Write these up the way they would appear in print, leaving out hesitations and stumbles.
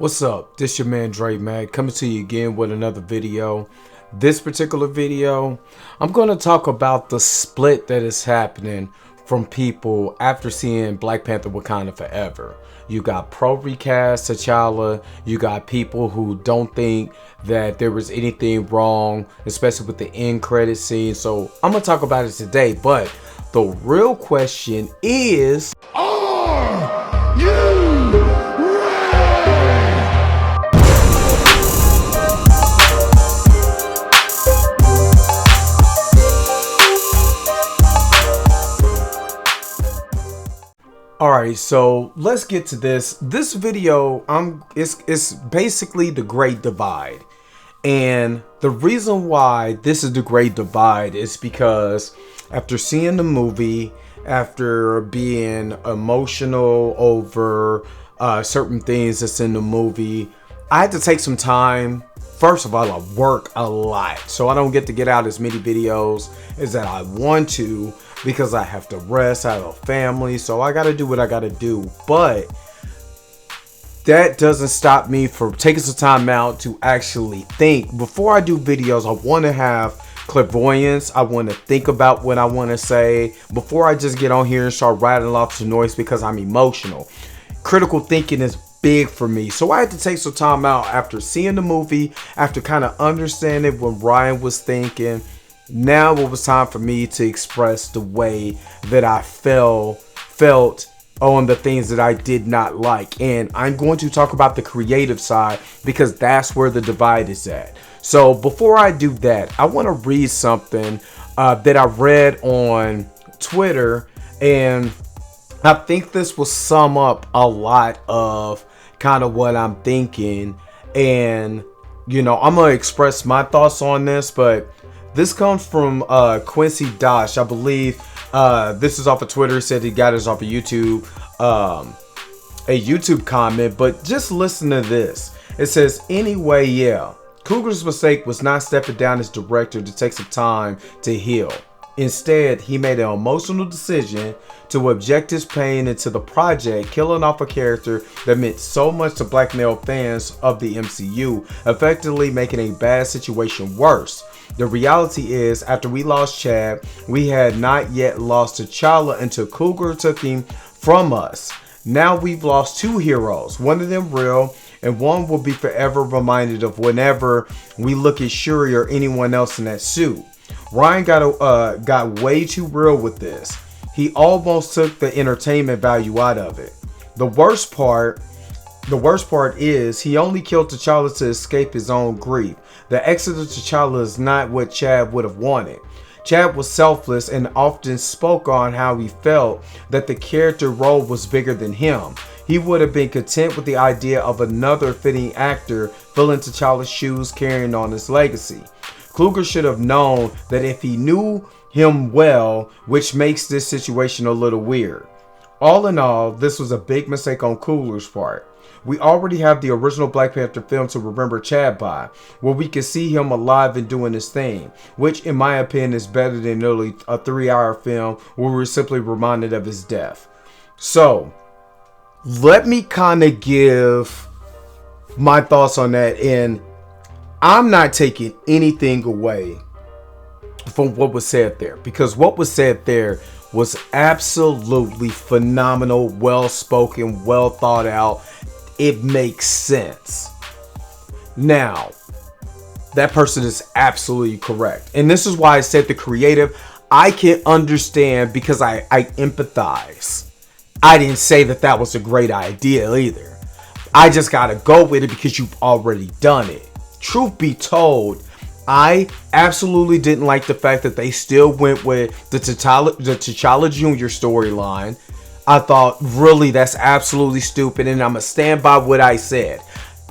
What's up? This your man Dre Mag coming to you again with another video. This particular video, I'm going to talk about the split that is happening from people after seeing Black Panther Wakanda Forever. You got pro recast T'Challa, you got people who don't think that there was anything wrong, especially with the end credit scene. So I'm going to talk about it today, but the real question is, are you ready? Alright, so let's get to this. This video, it's basically the Great Divide. And the reason why this is the Great Divide is because after seeing the movie, after being emotional over certain things that's in the movie, I had to take some time. First of all, I work a lot, so I don't get to get out as many videos as that I want to because I have to rest, I have a family, so I gotta do what I gotta do. But that doesn't stop me from taking some time out to actually think. Before I do videos, I want to have clairvoyance. I want to think about what I want to say before I just get on here and start rattling off some noise because I'm emotional. Critical thinking is big for me, so I had to take some time out after seeing the movie, after kind of understanding what Ryan was thinking. Now it was time for me to express the way that I felt on the things that I did not like, and I'm going to talk about the creative side because that's where the divide is at. So before I do that, I want to read something that I read on Twitter, and I think this will sum up a lot of kind of what I'm thinking. And you know, I'm gonna express my thoughts on this, but this comes from Quincy Dosh, I believe. This is off of Twitter. He said he got this off of YouTube, a YouTube comment. But just listen to this. It says, anyway, yeah, Coogler's mistake was not stepping down as director to take some time to heal. Instead, he made an emotional decision to inject his pain into the project, killing off a character that meant so much to black male fans of the MCU, effectively making a bad situation worse. The reality is, after we lost Chad, we had not yet lost T'Challa until Coogler took him from us. Now we've lost two heroes, one of them real, and one will be forever reminded of whenever we look at Shuri or anyone else in that suit. Ryan got way too real with this. He almost took the entertainment value out of it. The worst part is he only killed T'Challa to escape his own grief. The exit of T'Challa is not what Chad would have wanted. Chad was selfless and often spoke on how he felt that the character role was bigger than him. He would have been content with the idea of another fitting actor filling T'Challa's shoes, carrying on his legacy. Coogler should have known that if he knew him well, which makes this situation a little weird. All in all, this was a big mistake on Coogler's part. We already have the original Black Panther film to remember Chad by, where we can see him alive and doing his thing, which in my opinion is better than nearly a 3-hour film where we're simply reminded of his death. So, let me kind of give my thoughts on that, and I'm not taking anything away from what was said there, because what was said there was absolutely phenomenal, well spoken, well thought out. It makes sense. Now, that person is absolutely correct. And this is why I said the creative, I can understand because I empathize. I didn't say that that was a great idea either. I just got to go with it because you've already done it. Truth be told, I absolutely didn't like the fact that they still went with the T'Challa Jr. storyline. I thought, really, that's absolutely stupid, and I'm going to stand by what I said.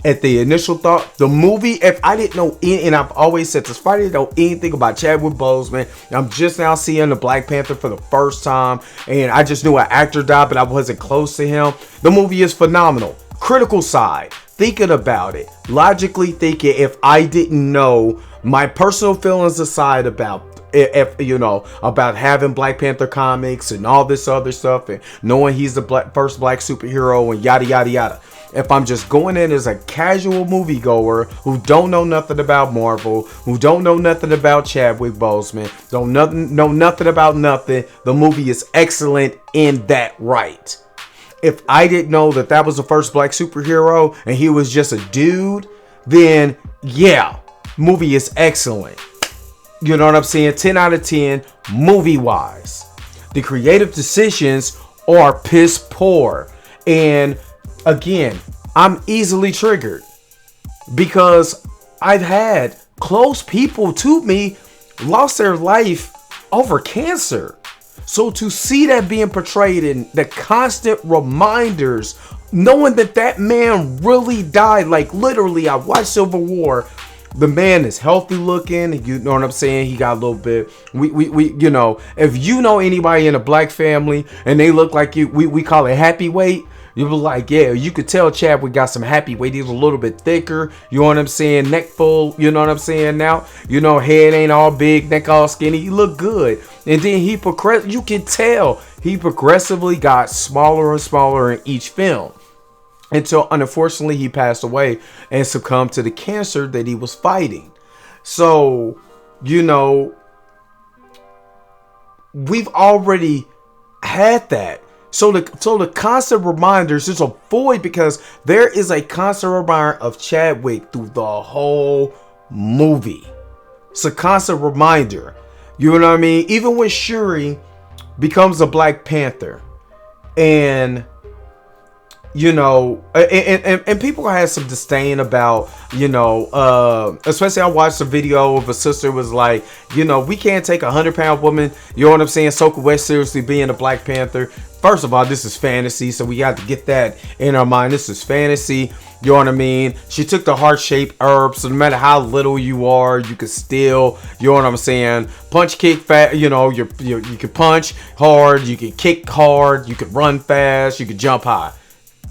At the initial thought, the movie, if I didn't know, and I've always said this, if I didn't know anything about Chadwick Boseman, I'm just now seeing the Black Panther for the first time, and I just knew an actor died, but I wasn't close to him. The movie is phenomenal. Critical side, thinking about it, logically thinking, if I didn't know, my personal feelings aside about if you know about having Black Panther comics and all this other stuff, and knowing he's the first black superhero and yada yada yada. If I'm just going in as a casual moviegoer who don't know nothing about Marvel, who don't know nothing about Chadwick Boseman, don't know nothing about nothing, the movie is excellent in that right. If I didn't know that that was the first black superhero and he was just a dude, then yeah, movie is excellent. You know what I'm saying? 10 out of 10 movie wise. The creative decisions are piss poor. And again, I'm easily triggered because I've had close people to me lost their life over cancer. So to see that being portrayed in the constant reminders, knowing that that man really died, like literally, I watched Civil War. The man is healthy looking, you know what I'm saying? He got a little bit, we you know, if you know anybody in a black family and they look like you, we call it happy weight. You be like, yeah, you could tell Chadwick got some happy weight. He's a little bit thicker, you know what I'm saying? Neck full, you know what I'm saying? Now, you know, head ain't all big, neck all skinny. He look good. And then you can tell he progressively got smaller and smaller in each film. Until, unfortunately, he passed away and succumbed to the cancer that he was fighting. So, you know, we've already had that. So the constant reminders is a void because there is a constant reminder of Chadwick through the whole movie. It's a constant reminder. You know what I mean? Even when Shuri becomes a Black Panther and you know, and people had some disdain about, you know, especially I watched a video of a sister was like, you know, we can't take 100-pound woman, you know what I'm saying, Soka West seriously being a Black Panther. First of all, this is fantasy, so we got to get that in our mind. This is fantasy, you know what I mean? She took the heart-shaped herb, so no matter how little you are, you can still, you know what I'm saying, punch, kick, fast, you know, you can punch hard, you can kick hard, you can run fast, you can jump high.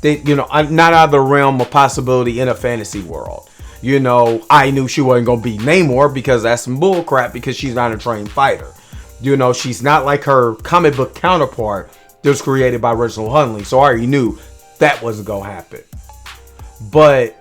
They, you know, not out of the realm of possibility in a fantasy world. You know, I knew she wasn't going to be Namor because that's some bull crap because she's not a trained fighter. You know, she's not like her comic book counterpart that was created by Reginald Hunley. So I already knew that wasn't going to happen. But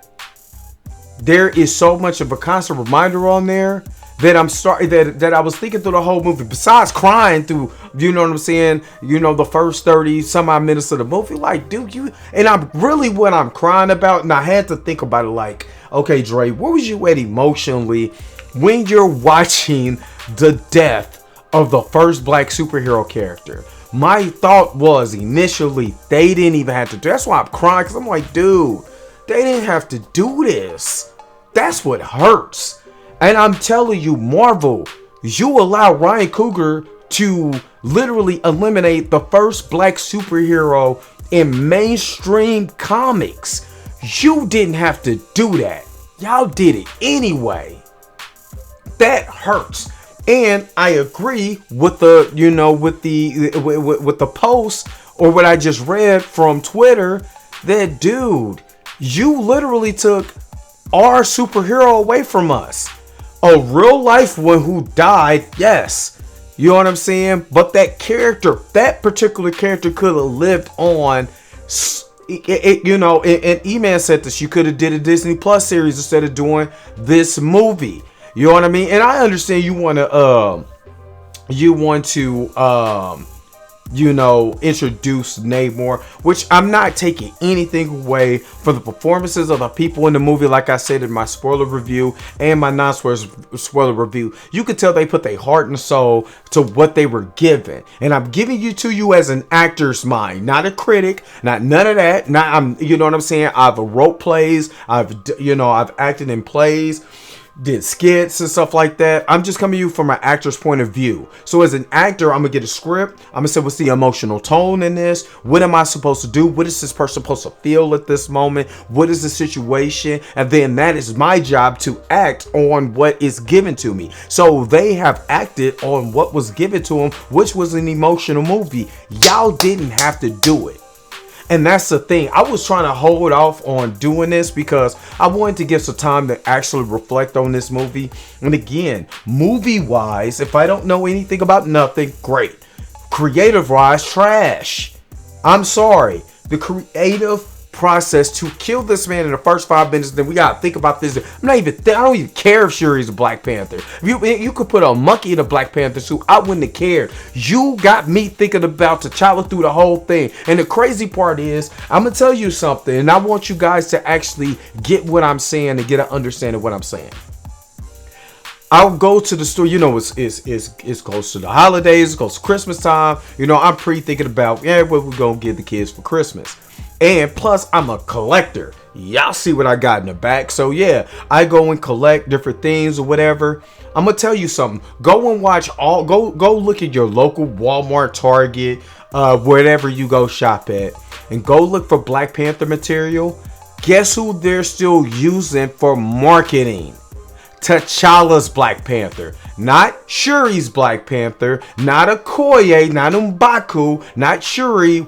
there is so much of a constant reminder on there that that I was thinking through the whole movie. Besides crying through, you know what I'm saying, you know, the first 30 some odd minutes of the movie, like, dude, and I'm really what I'm crying about. And I had to think about it like, okay, Dre, where was you at emotionally when you're watching the death of the first black superhero character? My thought was initially they didn't even have to do. That's why I'm crying, because I'm like, dude, they didn't have to do this. That's what hurts. And I'm telling you, Marvel, you allow Ryan Coogler to literally eliminate the first black superhero in mainstream comics. You didn't have to do that. Y'all did it anyway. That hurts. And I agree with the, you know, with the post or what I just read from Twitter that, dude, you literally took our superhero away from us. A real life one who died, yes. You know what I'm saying? But that character, that particular character could have lived on. You know, and E-Man said this. You could have did a Disney Plus series instead of doing this movie. You know what I mean? And I understand you want to, you know, introduce Namor, which I'm not taking anything away from the performances of the people in the movie. Like I said in my spoiler review and my non-spoiler review, you could tell they put their heart and soul to what they were given. And I'm giving you to you as an actor's mind, not a critic, not none of that. You know what I'm saying? I've wrote plays. I've acted in plays, did skits and stuff like that. I'm just coming to you from an actor's point of view. So as an actor, I'm gonna get a script. I'm gonna say, what's the emotional tone in this? What am I supposed to do? What is this person supposed to feel at this moment? What is the situation? And then that is my job to act on what is given to me. So they have acted on what was given to them, which was an emotional movie. Y'all didn't have to do it. And that's the thing. I was trying to hold off on doing this because I wanted to get some time to actually reflect on this movie. And again, movie-wise, if I don't know anything about nothing, great. Creative-wise, trash. I'm sorry. The creative process to kill this man in the first 5 minutes, then we gotta think about this. I don't even care if Shuri's a Black Panther. If you could put a monkey in a Black Panther suit, I wouldn't have cared. You got me thinking about T'Challa through the whole thing. And the crazy part is, I'm gonna tell you something, and I want you guys to actually get what I'm saying and get an understanding of what I'm saying. I'll go to the store, you know, it's close to the holidays, it's close to Christmas time. You know, I'm pre-thinking about, yeah, what we're gonna give the kids for Christmas. And plus, I'm a collector. Y'all see what I got in the back. So yeah, I go and collect different things or whatever. I'm gonna tell you something. Go and watch go look at your local Walmart, Target, wherever you go shop at, and go look for Black Panther material. Guess who they're still using for marketing? T'Challa's Black Panther. Not Shuri's Black Panther. Not Okoye, not M'Baku, not Shuri.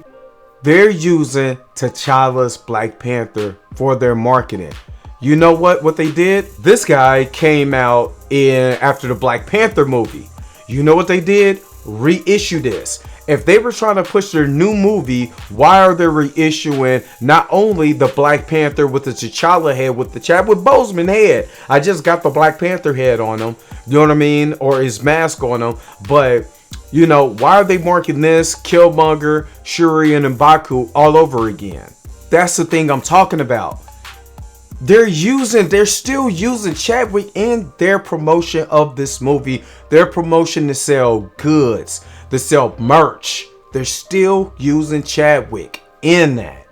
They're using T'Challa's Black Panther for their marketing. You know what they did? This guy came out after the Black Panther movie. You know what they did? Reissue this. If they were trying to push their new movie, why are they reissuing not only the Black Panther with the T'Challa head, with the Chadwick Boseman head? I just got the Black Panther head on him. You know what I mean? Or his mask on him. But you know, why are they marking this, Killmonger, Shuri, and M'Baku all over again? That's the thing I'm talking about. They're still using Chadwick in their promotion of this movie. Their promotion to sell goods, to sell merch. They're still using Chadwick in that.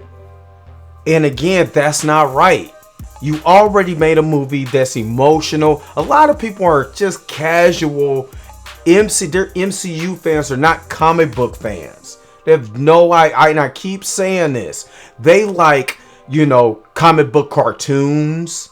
And again, that's not right. You already made a movie that's emotional. A lot of people are just casual they're MCU fans, are not comic book fans. They have no idea, and I keep saying this. They like, you know, comic book cartoons.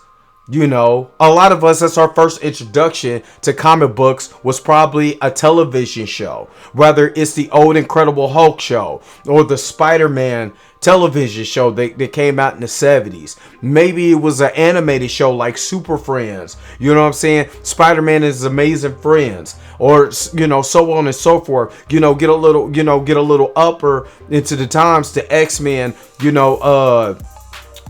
You know, a lot of us, that's our first introduction to comic books, was probably a television show. Whether it's the old Incredible Hulk show or the Spider-Man television show that came out in the 70s. Maybe it was an animated show like Super Friends. You know what I'm saying? Spider-Man and His Amazing Friends. Or, you know, so on and so forth. You know, get a little upper into the times to X-Men, you know,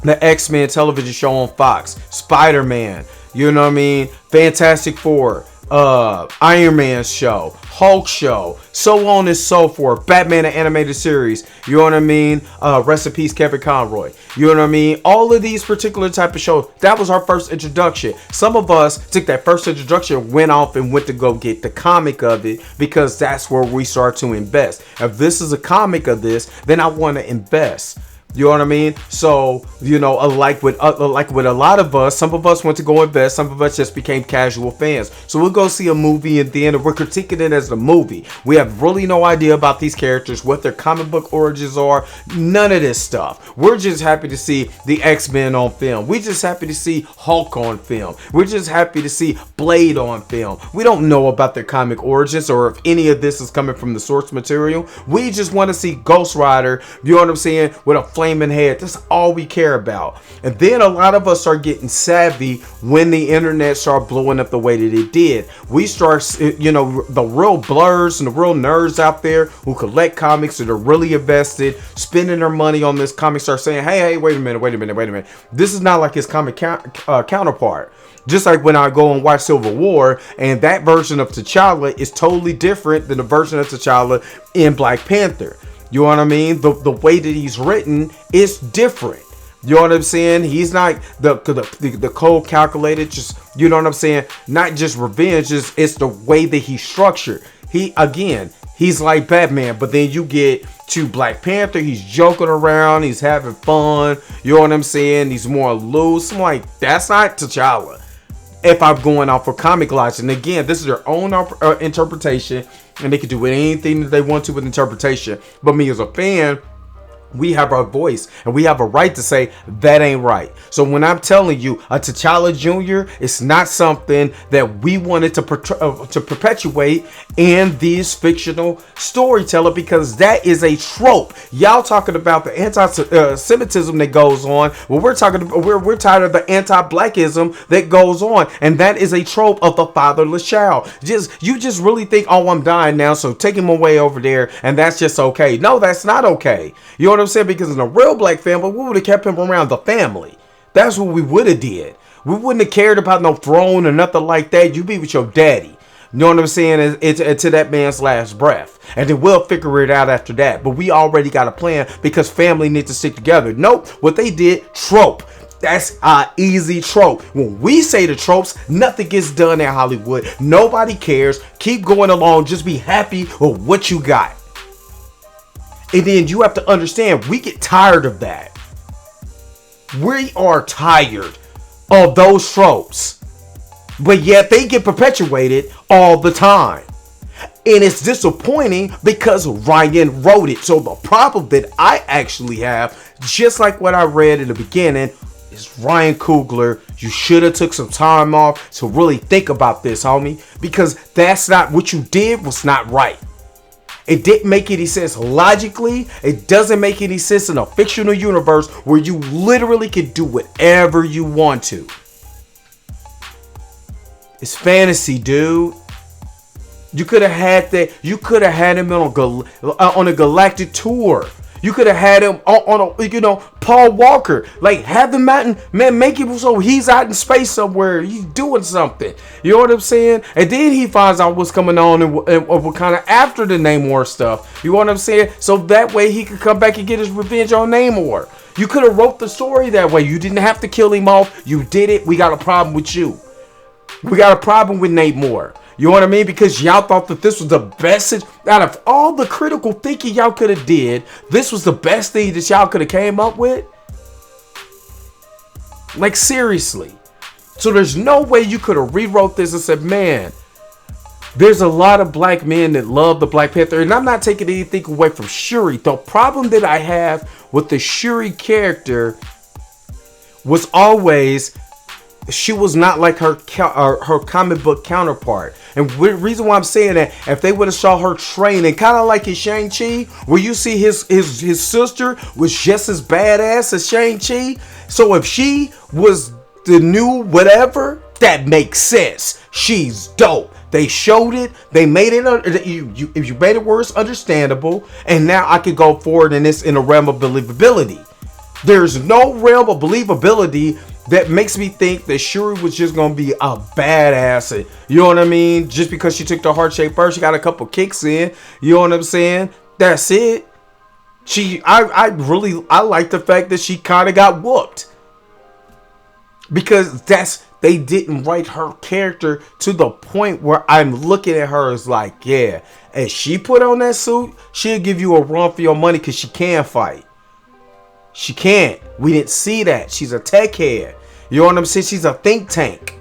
the X-Men television show on Fox, Spider-Man, you know what I mean, Fantastic Four, Iron Man show, Hulk show, so on and so forth, Batman the animated series, you know what I mean, rest in peace Kevin Conroy, you know what I mean, all of these particular type of shows, that was our first introduction. Some of us took that first introduction, went off and went to go get the comic of it, because that's where we start to invest. If this is a comic of this, then I want to invest. You know what I mean? So, you know, like with a lot of us, some of us went to go invest, some of us just became casual fans. So we'll go see a movie and then we're critiquing it as the movie. We have really no idea about these characters, what their comic book origins are, none of this stuff. We're just happy to see the X-Men on film. We're just happy to see Hulk on film. We're just happy to see Blade on film. We don't know about their comic origins or if any of this is coming from the source material. We just want to see Ghost Rider, you know what I'm saying, with a flaming head. That's all we care about. And then a lot of us are getting savvy when the internet started blowing up the way that it did. We start, you know, the real blurs and the real nerds out there who collect comics that are really invested, spending their money on this comic, start saying, hey, wait a minute. This is not like his comic counterpart. Just like when I go and watch Civil War, and that version of T'Challa is totally different than the version of T'Challa in Black Panther. You know what I mean? The way that he's written is different. You know what I'm saying? He's not the cold calculated, just, you know what I'm saying? Not just revenge, it's the way that he's structured. He's like Batman, but then you get to Black Panther, he's joking around, he's having fun, you know what I'm saying? He's more loose. I'm like, that's not T'Challa. If I'm going off for comic logic, and again, this is their own interpretation, and they can do anything that they want to with interpretation. But me as a fan, We have our voice and we have a right to say that ain't right. So when I'm telling you a T'Challa Jr. is not something that we wanted to perpetuate in these fictional storyteller, because that is a trope. Y'all talking about the anti-Semitism that goes on. Well, we're talking about, we're tired of the anti-blackism that goes on, and that is a trope of the fatherless child. You just really think, oh, I'm dying now, so take him away over there, and that's just okay. No, that's not okay. You know what I'm saying? Because in a real black family, we would have kept him around the family. That's what we would have did. We wouldn't have cared about no throne or nothing like that. You be with your daddy. You know what I'm saying? It's to that man's last breath. And then we'll figure it out after that. But we already got a plan because family needs to stick together. Nope. What they did, trope. That's an easy trope. When we say the tropes, nothing gets done in Hollywood. Nobody cares. Keep going along. Just be happy with what you got. And then you have to understand, we get tired of that. We are tired of those tropes. But yet they get perpetuated all the time. And it's disappointing because Ryan wrote it. So the problem that I actually have, just like what I read in the beginning, is Ryan Coogler, you should have took some time off to really think about this, homie. Because that's not what you did, was not right. It didn't make any sense logically. It doesn't make any sense in a fictional universe where you literally can do whatever you want to. It's fantasy, dude. You could have had that. You could have had him on a galactic tour. You could have had him on a, Paul Walker. Like, have the mountain, man, make it so he's out in space somewhere. He's doing something. You know what I'm saying? And then he finds out what's coming on in Wakanda after the Namor stuff. You know what I'm saying? So that way he could come back and get his revenge on Namor. You could have wrote the story that way. You didn't have to kill him off. You did it. We got a problem with you. We got a problem with Namor. You know what I mean? Because y'all thought that this was the best out of all the critical thinking y'all could have did. This was the best thing that y'all could have came up with. Like, seriously. So there's no way you could have rewrote this and said, man, there's a lot of black men that love the Black Panther. And I'm not taking anything away from Shuri. The problem that I have with the Shuri character was always, she was not like her comic book counterpart. And the reason why I'm saying that, if they would have saw her training, kind of like in Shang-Chi, where you see his sister was just as badass as Shang-Chi. So if she was the new whatever, that makes sense. She's dope. They showed it. They made it. If you made it worse, understandable. And now I could go forward in this in the realm of believability. There's no realm of believability that makes me think that Shuri was just going to be a badass. You know what I mean? Just because she took the heart shape first, she got a couple kicks in. You know what I'm saying? That's it. I like the fact that she kind of got whooped. Because they didn't write her character to the point where I'm looking at her as like, yeah, if she put on that suit, she'll give you a run for your money because she can fight. She can't. We didn't see that. She's a tech head. You know what I'm saying? She's a think tank.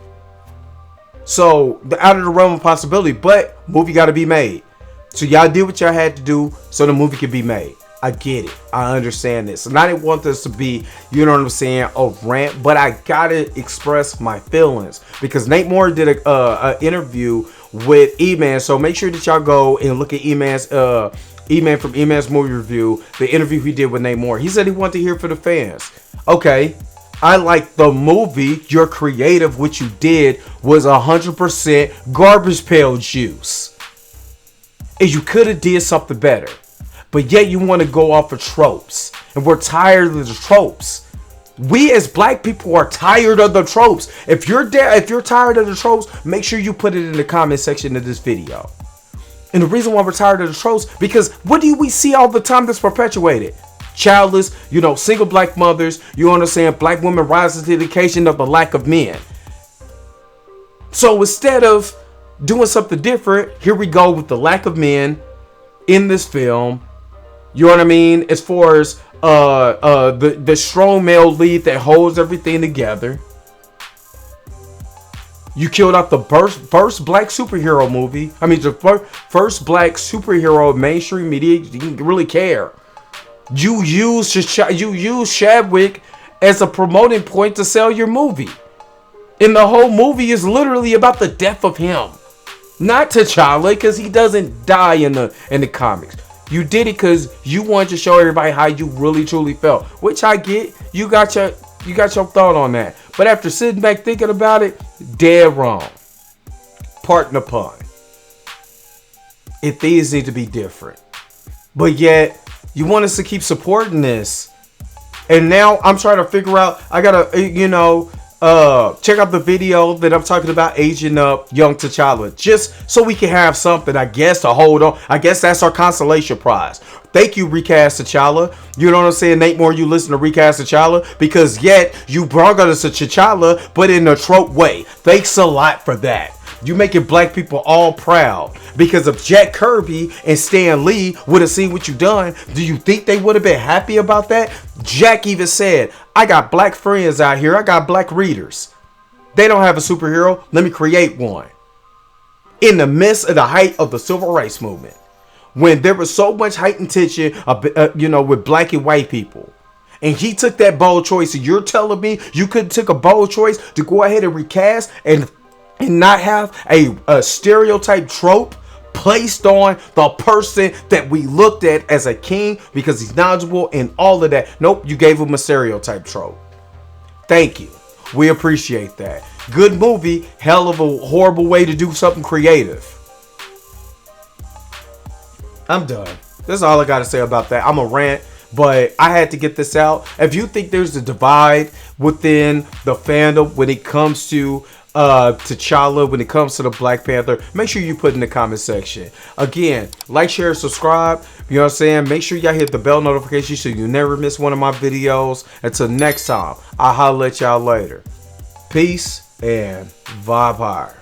So, out of the realm of possibility. But, movie got to be made. So, y'all did what y'all had to do so the movie could be made. I get it. I understand this. And I didn't want this to be, you know what I'm saying, a rant. But I got to express my feelings. Because Nate Moore did a interview with E-Man. So, make sure that y'all go and look at E-Man's E-Man from E-Man's movie review, the interview he did with Nate Moore. He said he wanted to hear from the fans. Okay, I like the movie. You're creative. What you did was 100% garbage pail juice. And you could have did something better. But yet you want to go off of tropes. And we're tired of the tropes. We as black people are tired of the tropes. If you're tired of the tropes, make sure you put it in the comment section of this video. And the reason why we're tired of the tropes, because what do we see all the time that's perpetuated? Childless, single black mothers, you understand, black women rising to the occasion of the lack of men. So instead of doing something different, here we go with the lack of men in this film. You know what I mean? As far as the strong male lead that holds everything together. You killed off the first black superhero movie. I mean, the first black superhero mainstream media. You didn't really care. You use Chadwick as a promoting point to sell your movie. And the whole movie is literally about the death of him. Not T'Challa, because he doesn't die in the comics. You did it because you wanted to show everybody how you really truly felt. Which I get. You got your thought on that. But after sitting back thinking about it, dead wrong. Pardon the pun. Things need to be different. But yet, you want us to keep supporting this. And now I'm trying to figure out, I gotta, check out the video that I'm talking about, aging up young T'Challa, just so we can have something, I guess, to hold on. I guess that's our consolation prize. Thank you, Recast T'Challa. You know what I'm saying? Nate Moore, you listen to Recast T'Challa, because yet you brought us a T'Challa, but in a trope way. Thanks a lot for that. You making black people all proud. Because if Jack Kirby and Stan Lee would have seen what you done, do you think they would have been happy about that? Jack even said, I got black friends out here. I got black readers. They don't have a superhero. Let me create one. In the midst of the height of the civil rights movement, when there was so much heightened tension, with black and white people. And he took that bold choice. And you're telling me you couldn't take a bold choice to go ahead and recast and not have a stereotype trope placed on the person that we looked at as a king because he's knowledgeable and all of that. Nope, you gave him a stereotype trope. Thank you. We appreciate that. Good movie, hell of a horrible way to do something creative. I'm done. That's all I got to say about that. I'm a rant, but I had to get this out. If you think there's a divide within the fandom when it comes to T'Challa, when it comes to the Black Panther, make sure you put in the comment section. Again, like, share, subscribe. You know what I'm saying? Make sure y'all hit the bell notification so you never miss one of my videos. Until next time, I'll holler at y'all later. Peace and vibe higher.